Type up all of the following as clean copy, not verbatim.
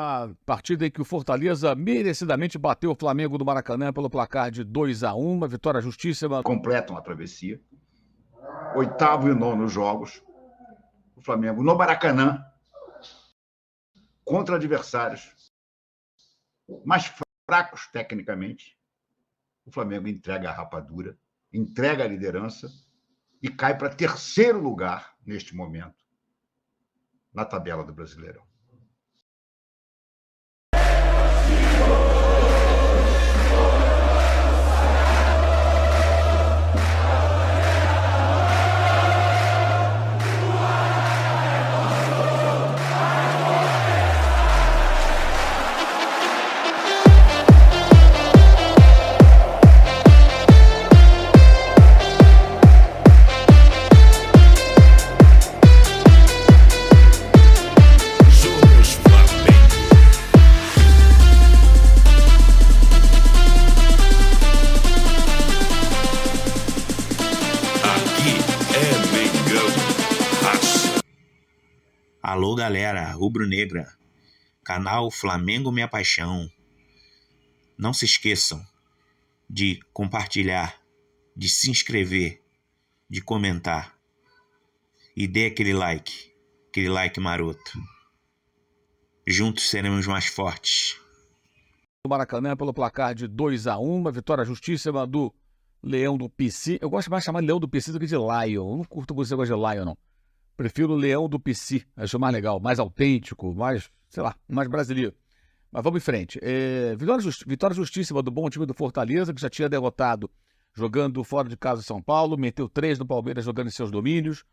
A partida em que o Fortaleza merecidamente bateu o Flamengo do Maracanã pelo placar de 2-1, uma vitória justíssima. Completam a travessia. 8º e 9º jogos. O Flamengo no Maracanã, contra adversários mais fracos tecnicamente. O Flamengo entrega a rapadura, entrega a liderança e cai para 3º lugar neste momento na tabela do Brasileirão. Alô galera, rubro-negra, canal Flamengo Minha Paixão. Não se esqueçam de compartilhar, de se inscrever, de comentar e dê aquele like maroto. Juntos seremos mais fortes. O Maracanã pelo placar de 2-1, uma vitória justíssima do Leão do PC. Eu gosto mais de chamar Leão do PC do que de Lion. Eu não curto você gosta de Lion, não. Prefiro o Leão do PC, acho mais legal, mais autêntico, mais, sei lá, mais brasileiro. Mas vamos em frente. Vitória justíssima do bom time do Fortaleza, que já tinha derrotado jogando fora de casa em São Paulo, meteu 3 no Palmeiras jogando em seus domínios,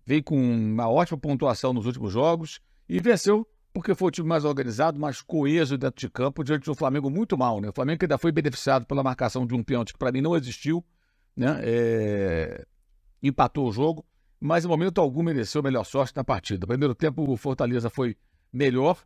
veio com uma ótima pontuação nos últimos jogos e venceu porque foi o time mais organizado, mais coeso dentro de campo, diante do Flamengo muito mal, né? O Flamengo ainda foi beneficiado pela marcação de um pênalti que para mim não existiu, né? Empatou o jogo. Mas em momento algum mereceu melhor sorte na partida. No primeiro tempo o Fortaleza foi melhor,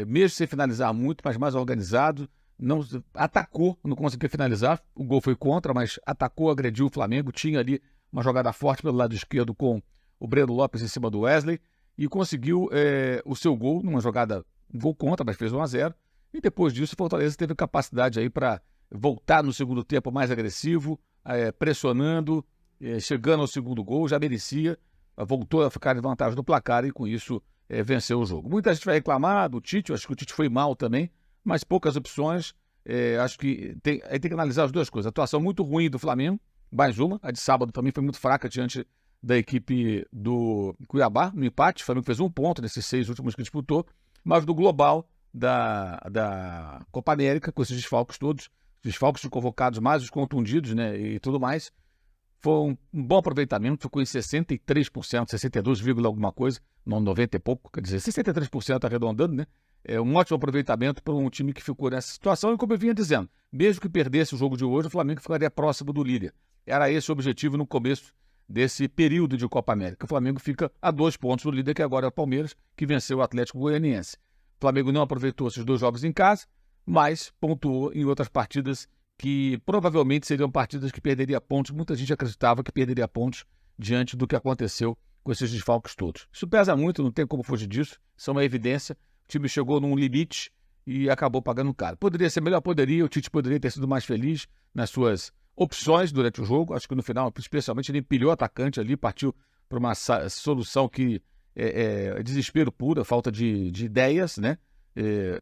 mesmo sem finalizar muito, mas mais organizado. Não atacou, não conseguiu finalizar. O gol foi contra, mas atacou, agrediu o Flamengo. Tinha ali uma jogada forte pelo lado esquerdo com o Breno Lopes em cima do Wesley e conseguiu o seu gol, numa jogada, gol contra, mas fez 1-0. E depois disso o Fortaleza teve capacidade aí para voltar no segundo tempo mais agressivo, pressionando, chegando ao segundo gol, já merecia, voltou a ficar em vantagem do placar e com isso venceu o jogo. Muita gente vai reclamar do Tite, eu acho que o Tite foi mal também, mas poucas opções. Acho que tem que analisar as duas coisas. A atuação muito ruim do Flamengo, mais uma, a de sábado também foi muito fraca diante da equipe do Cuiabá, no empate. O Flamengo fez 1 ponto nesses 6 últimos que disputou, mas do global da Copa América, com esses desfalques todos, desfalques de convocados, mais os contundidos, né, e tudo mais. Foi um bom aproveitamento, ficou em 63%, 62, alguma coisa, não 90 e pouco, quer dizer, 63% arredondando, né? Um ótimo aproveitamento para um time que ficou nessa situação. E como eu vinha dizendo, mesmo que perdesse o jogo de hoje, o Flamengo ficaria próximo do líder. Era esse o objetivo no começo desse período de Copa América. O Flamengo fica a 2 pontos do líder, que agora é o Palmeiras, que venceu o Atlético Goianiense. O Flamengo não aproveitou esses 2 jogos em casa, mas pontuou em outras partidas que provavelmente seriam partidas que perderia pontos. Muita gente acreditava que perderia pontos diante do que aconteceu com esses desfalques todos. Isso pesa muito, não tem como fugir disso, isso é uma evidência. O time chegou num limite e acabou pagando caro. Poderia ser melhor? Poderia. O Tite poderia ter sido mais feliz nas suas opções durante o jogo. Acho que no final, especialmente, ele empilhou o atacante ali, partiu para uma solução que é desespero puro, falta de ideias, né?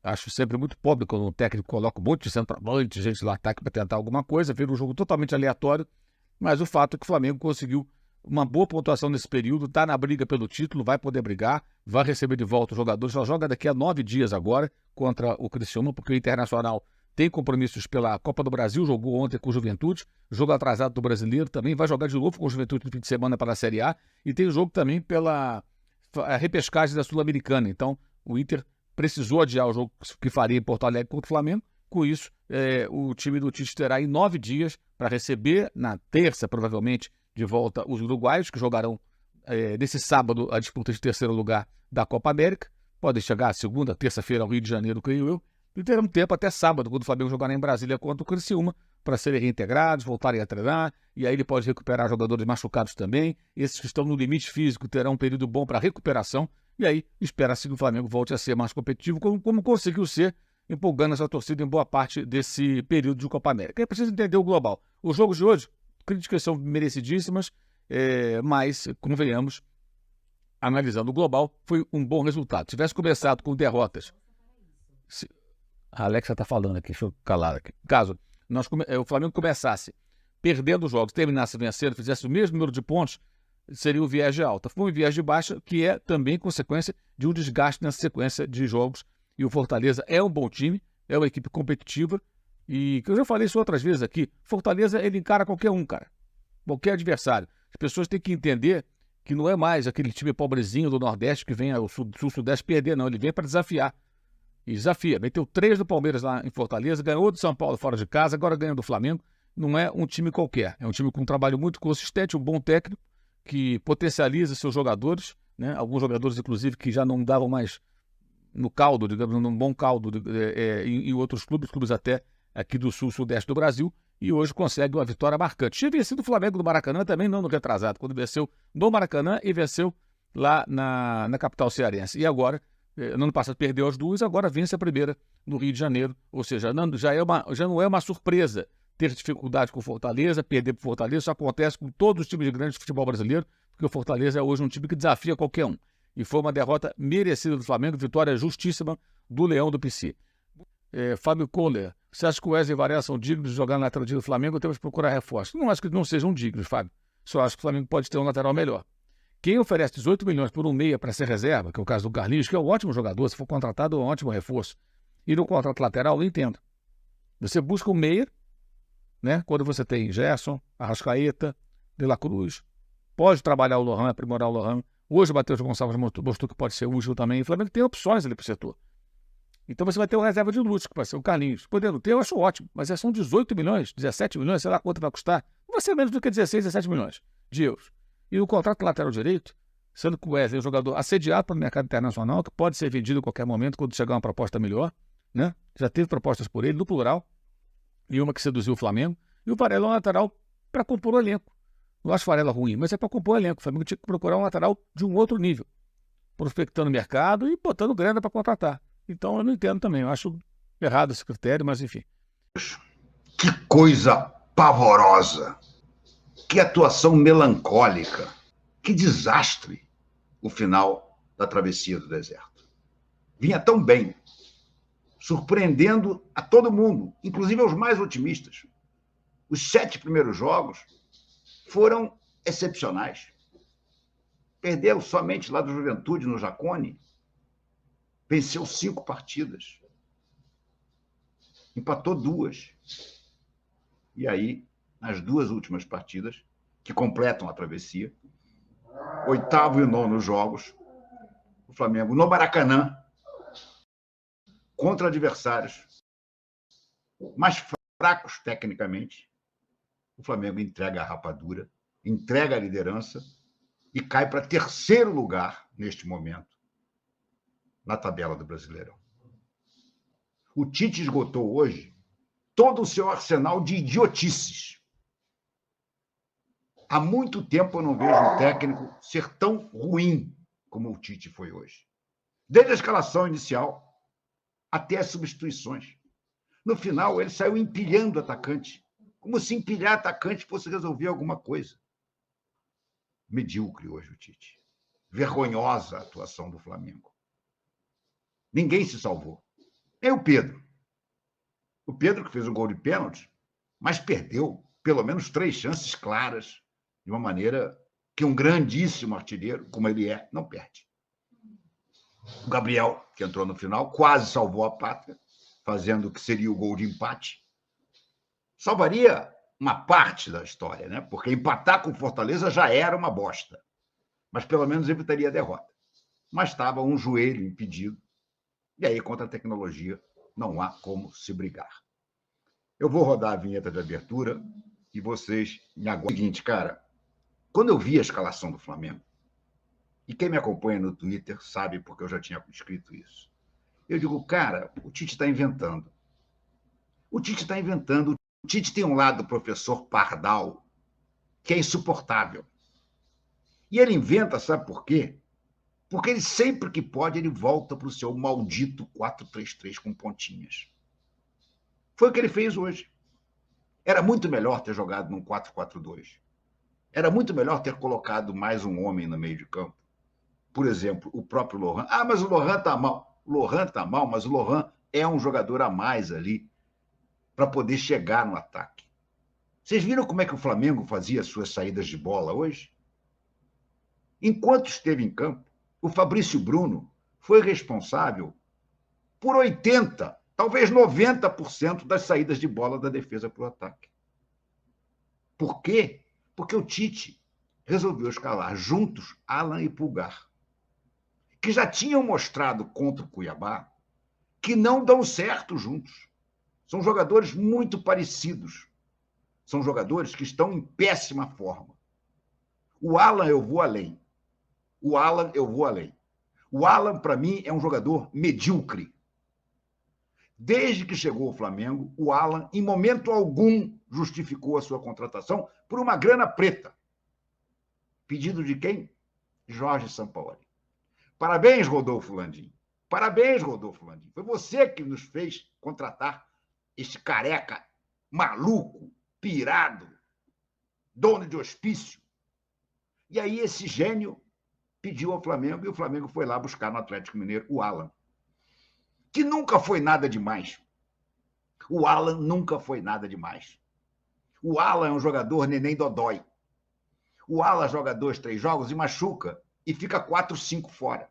Acho sempre muito pobre quando um técnico coloca um monte de centroavante, gente lá ataque para tentar alguma coisa, vira um jogo totalmente aleatório, mas o fato é que o Flamengo conseguiu uma boa pontuação nesse período, está na briga pelo título, vai poder brigar, vai receber de volta os jogadores, só joga daqui a 9 dias agora contra o Criciúma, porque o Internacional tem compromissos pela Copa do Brasil, jogou ontem com o Juventude, jogo atrasado do Brasileiro também, vai jogar de novo com o Juventude no fim de semana para a Série A, e tem jogo também pela repescagem da Sul-Americana. Então o Inter precisou adiar o jogo que faria em Porto Alegre contra o Flamengo. Com isso, o time do Tite terá em 9 dias para receber, na terça, provavelmente, de volta os uruguaios, que jogarão nesse sábado a disputa de 3º lugar da Copa América. Podem chegar segunda, terça-feira ao Rio de Janeiro, creio eu. E terão tempo até sábado, quando o Flamengo jogará em Brasília contra o Criciúma, para serem reintegrados, voltarem a treinar, e aí ele pode recuperar jogadores machucados também. Esses que estão no limite físico terão um período bom para recuperação, E aí, espera-se que o Flamengo volte a ser mais competitivo, como conseguiu ser, empolgando essa torcida em boa parte desse período de Copa América. É preciso entender o global. Os jogos de hoje, críticas são merecidíssimas, mas, convenhamos, analisando o global, foi um bom resultado. Se tivesse começado com derrotas... A Alexa está falando aqui, deixa eu calar aqui. Caso o Flamengo começasse perdendo os jogos, terminasse vencendo, fizesse o mesmo número de pontos, seria o viés de alta. Foi um viés de baixa, que é também consequência de um desgaste nessa sequência de jogos. E o Fortaleza é um bom time, é uma equipe competitiva. E que eu já falei isso outras vezes aqui, Fortaleza ele encara qualquer um, cara. Qualquer adversário. As pessoas têm que entender que não é mais aquele time pobrezinho do Nordeste que vem ao Sul-Sudeste perder, não. Ele vem para desafiar. E desafia. Meteu 3 do Palmeiras lá em Fortaleza, ganhou do São Paulo fora de casa, agora ganha do Flamengo. Não é um time qualquer. É um time com um trabalho muito consistente, um bom técnico, que potencializa seus jogadores, né? Alguns jogadores, inclusive, que já não davam mais no caldo, digamos, num bom caldo em outros clubes até aqui do Sul-Sudeste do Brasil, e hoje consegue uma vitória marcante. Tinha vencido o Flamengo do Maracanã também, não no retrasado, quando venceu no Maracanã e venceu lá na capital cearense. E agora, no ano passado perdeu as duas, agora vence a primeira no Rio de Janeiro. Ou seja, já não é uma surpresa ter dificuldade com o Fortaleza, perder para o Fortaleza. Isso acontece com todos os times de grande futebol brasileiro, porque o Fortaleza é hoje um time que desafia qualquer um. E foi uma derrota merecida do Flamengo, vitória justíssima do Leão do PC. Fábio Kohler, você acha que o Wesley e Varela são dignos de jogar na lateral direita do Flamengo? Temos que procurar reforço. Não acho que não sejam dignos, Fábio. Só acho que o Flamengo pode ter um lateral melhor. Quem oferece 18 milhões por um meia para ser reserva, que é o caso do Carlinhos, que é um ótimo jogador, se for contratado, é um ótimo reforço, e no contrato lateral, eu entendo. Você busca um meia, né? Quando você tem Gerson, Arrascaeta, De La Cruz, pode trabalhar o Lohan, aprimorar o Lohan. Hoje o Matheus Gonçalves mostrou que pode ser útil também. O Flamengo tem opções ali para o setor. Então você vai ter uma reserva de luxo, que vai ser o Carlinhos. Podendo ter, eu acho ótimo, mas são 18 milhões, 17 milhões, sei lá quanto vai custar. Não vai ser menos do que 16, 17 milhões de euros. E o contrato lateral direito, sendo que o Wesley é um jogador assediado para o mercado internacional, que pode ser vendido a qualquer momento quando chegar uma proposta melhor, né? Já teve propostas por ele, no plural, e uma que seduziu o Flamengo. E o Varela é um lateral para compor o elenco. Não acho o Varela ruim, mas é para compor o elenco. O Flamengo tinha que procurar um lateral de um outro nível, prospectando o mercado e botando grana para contratar. Então eu não entendo também, eu acho errado esse critério, mas enfim. Que coisa pavorosa! Que atuação melancólica! Que desastre o final da travessia do deserto. Vinha tão bem, surpreendendo a todo mundo, inclusive aos mais otimistas. Os 7 primeiros jogos foram excepcionais. Perdeu somente lá do Juventude, no Jacone. Venceu 5 partidas. Empatou 2. E aí, nas 2 últimas partidas, que completam a travessia, 8º e 9º jogos, o Flamengo, no Maracanã, contra adversários mais fracos tecnicamente, o Flamengo entrega a rapadura, entrega a liderança e cai para 3º lugar, neste momento, na tabela do Brasileirão. O Tite esgotou hoje todo o seu arsenal de idiotices. Há muito tempo eu não vejo um técnico ser tão ruim como o Tite foi hoje. Desde a escalação inicial até as substituições. No final, ele saiu empilhando atacante, como se empilhar atacante fosse resolver alguma coisa. Medíocre hoje o Tite. Vergonhosa a atuação do Flamengo. Ninguém se salvou. Nem o Pedro. O Pedro que fez o gol de pênalti, mas perdeu pelo menos 3 chances claras, de uma maneira que um grandíssimo artilheiro, como ele é, não perde. O Gabriel, que entrou no final, quase salvou a pátria, fazendo o que seria o gol de empate. Salvaria uma parte da história, né? Porque empatar com o Fortaleza já era uma bosta. Mas pelo menos evitaria a derrota. Mas estava um joelho impedido. E aí, contra a tecnologia, não há como se brigar. Eu vou rodar a vinheta de abertura e vocês me aguardem. O seguinte, cara, quando eu vi a escalação do Flamengo, e quem me acompanha no Twitter sabe porque eu já tinha escrito isso, eu digo, cara, o Tite está inventando. O Tite está inventando. O Tite tem um lado do professor Pardal que é insuportável. E ele inventa, sabe por quê? Porque ele sempre que pode, ele volta para o seu maldito 4-3-3 com pontinhas. Foi o que ele fez hoje. Era muito melhor ter jogado num 4-4-2. Era muito melhor ter colocado mais um homem no meio de campo. Por exemplo, o próprio Lohan. Ah, mas o Lohan está mal. O Lohan está mal, mas o Lohan é um jogador a mais ali para poder chegar no ataque. Vocês viram como é que o Flamengo fazia as suas saídas de bola hoje? Enquanto esteve em campo, o Fabrício Bruno foi responsável por 80%, talvez 90% das saídas de bola da defesa para o ataque. Por quê? Porque o Tite resolveu escalar juntos Alan e Pulgar, que já tinham mostrado contra o Cuiabá que não dão certo juntos. São jogadores muito parecidos. São jogadores que estão em péssima forma. O Alan, eu vou além. O Alan, para mim, é um jogador medíocre. Desde que chegou ao Flamengo, o Alan, em momento algum, justificou a sua contratação por uma grana preta. Pedido de quem? Jorge Sampaoli. Parabéns, Rodolfo Landim. Parabéns, Rodolfo Landim. Foi você que nos fez contratar este careca maluco, pirado, dono de hospício. E aí esse gênio pediu ao Flamengo e o Flamengo foi lá buscar no Atlético Mineiro o Alan, que nunca foi nada demais. O Alan nunca foi nada demais. O Alan é um jogador neném dodói. O Alan joga 2, 3 jogos e machuca e fica 4, 5 fora.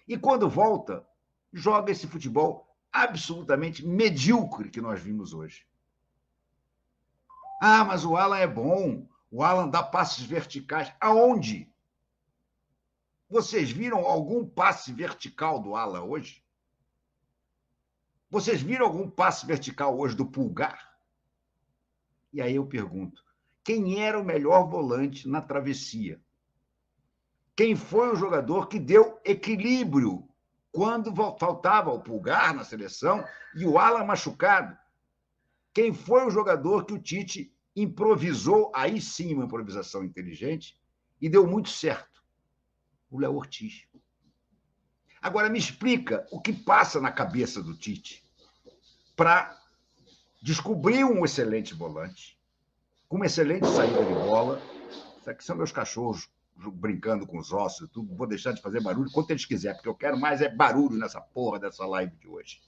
E quando volta, joga esse futebol absolutamente medíocre que nós vimos hoje. Ah, mas o Alan é bom. O Alan dá passes verticais. Aonde? Vocês viram algum passe vertical do Alan hoje? Vocês viram algum passe vertical hoje do Pulgar? E aí eu pergunto, quem era o melhor volante na travessia? Quem foi o jogador que deu equilíbrio quando faltava o Pulgar na seleção e o Alan machucado? Quem foi o jogador que o Tite improvisou, aí sim uma improvisação inteligente, e deu muito certo? O Léo Ortiz. Agora, me explica o que passa na cabeça do Tite para descobrir um excelente volante, com uma excelente saída de bola. Isso aqui são meus cachorros brincando com os ossos, tudo. Vou deixar de fazer barulho quanto eles quiserem, porque eu quero mais é barulho nessa porra dessa live de hoje.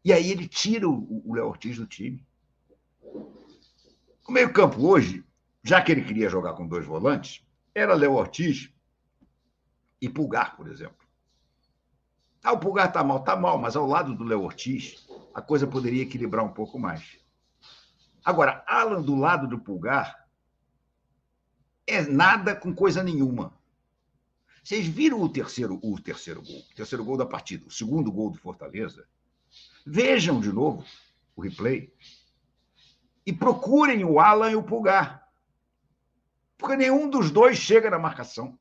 E aí ele tira o Léo Ortiz do time. O meio-campo hoje, já que ele queria jogar com 2 volantes, era Léo Ortiz e Pulgar, por exemplo. Ah, o Pulgar tá mal, mas ao lado do Léo Ortiz, a coisa poderia equilibrar um pouco mais. Agora, Alan do lado do Pulgar é nada com coisa nenhuma. Vocês viram o terceiro gol? O terceiro gol da partida, o segundo gol do Fortaleza? Vejam de novo o replay e procurem o Alan e o Pulgar. Porque nenhum dos dois chega na marcação.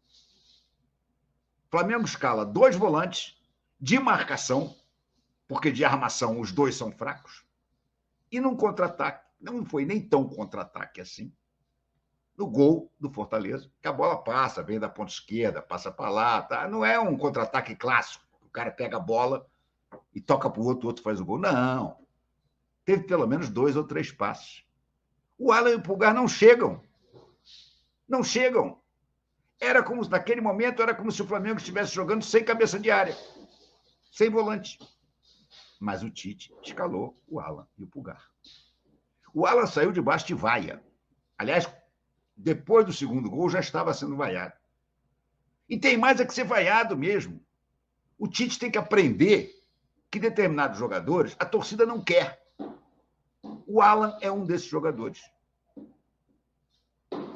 O Flamengo escala 2 volantes de marcação, porque de armação os dois são fracos, e num contra-ataque, não foi nem tão contra-ataque assim, no gol do Fortaleza, que a bola passa, vem da ponta esquerda, passa para lá, tá? Não é um contra-ataque clássico, o cara pega a bola e toca para o outro faz o gol. Não. Teve pelo menos 2 ou 3 passes. O Alan e o Pulgar não chegam. Não chegam. Naquele momento, era como se o Flamengo estivesse jogando sem cabeça de área, sem volante. Mas o Tite escalou o Alan e o Pulgar. O Alan saiu debaixo de vaia. Aliás, depois do segundo gol, já estava sendo vaiado. E tem mais a que ser vaiado mesmo. O Tite tem que aprender que determinados jogadores a torcida não quer. O Alan é um desses jogadores.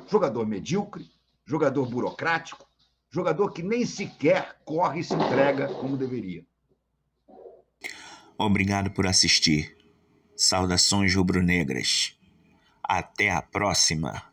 Jogador medíocre, jogador burocrático, jogador que nem sequer corre e se entrega como deveria. Obrigado por assistir. Saudações rubro-negras. Até a próxima.